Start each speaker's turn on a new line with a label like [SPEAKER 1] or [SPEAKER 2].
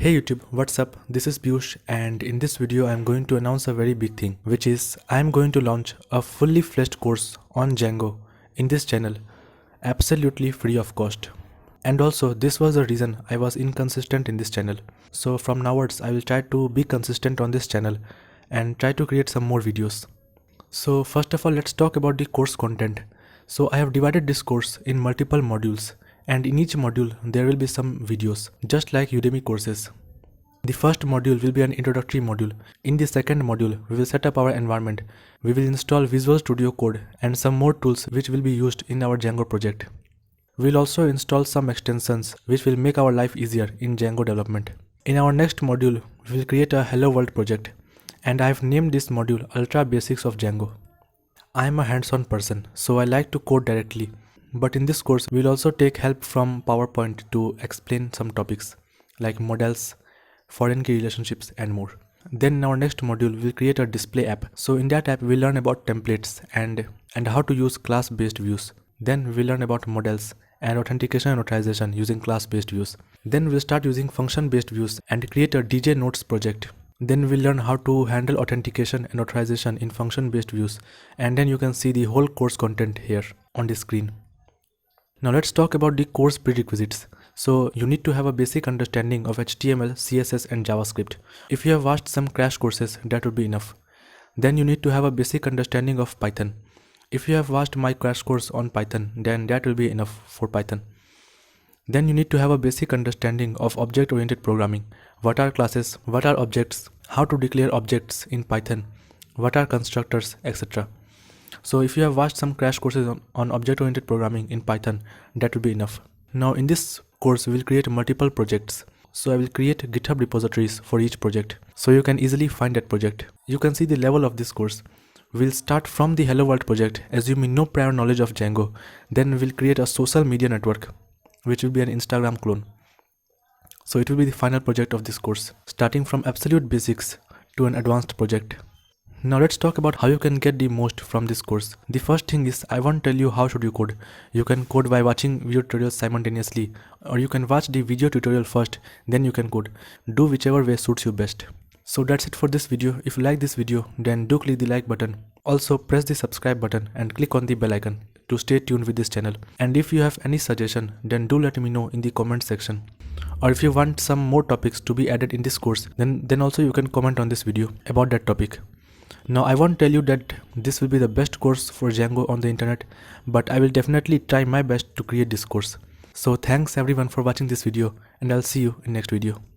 [SPEAKER 1] Hey YouTube, what's up? This is Piyush, and in this video I am going to announce a very big thing, which is I am going to launch a fully fledged course on Django in this channel, absolutely free of cost. And also this was the reason I was inconsistent in this channel. So from now onwards I will try to be consistent on this channel and try to create some more videos. So first of all, let's talk about the course content. So I have divided this course in multiple modules, and in each module there will be some videos, just like Udemy courses. The first module will be an introductory module. In the second module, we will set up our environment. We will install Visual Studio Code and some more tools which will be used in our Django project. We will also install some extensions which will make our life easier in Django development. In our next module, we will create a Hello World project, and I have named this module Ultra Basics of Django. I am a hands-on person, so I like to code directly. But in this course, we will also take help from PowerPoint to explain some topics like models, foreign key relationships and more. Then in our next module, we will create a display app. So in that app, we will learn about templates and how to use class-based views. Then we will learn about models and authentication and authorization using class-based views. Then we will start using function-based views and create a DJ Notes project. Then we'll learn how to handle authentication and authorization in function-based views, and then you can see the whole course content here on the screen. Now let's talk about the course prerequisites. So you need to have a basic understanding of HTML, CSS and JavaScript. If you have watched some crash courses, that would be enough. Then you need to have a basic understanding of Python. If you have watched my crash course on Python, then that will be enough for Python. Then you need to have a basic understanding of object-oriented programming. What are classes, what are objects, how to declare objects in Python, what are constructors, etc. So if you have watched some crash courses on object-oriented programming in Python, that will be enough. Now in this course, we will create multiple projects. So I will create GitHub repositories for each project, so you can easily find that project. You can see the level of this course. We'll start from the Hello World project, assuming no prior knowledge of Django. Then we'll create a social media network, which will be an Instagram clone. So it will be the final project of this course, starting from absolute basics to an advanced project. Now let's talk about how you can get the most from this course. The first thing is, I won't tell you how should you code. You can code by watching video tutorials simultaneously, or you can watch the video tutorial first, then you can code. Do whichever way suits you best. So that's it for this video. If you like this video, then do click the like button. Also press the subscribe button and click on the bell icon to stay tuned with this channel. And if you have any suggestion, then do let me know in the comment section. Or if you want some more topics to be added in this course, then also you can comment on this video about that topic. Now I won't tell you that this will be the best course for Django on the internet, but I will definitely try my best to create this course. So thanks everyone for watching this video, and I'll see you in next video.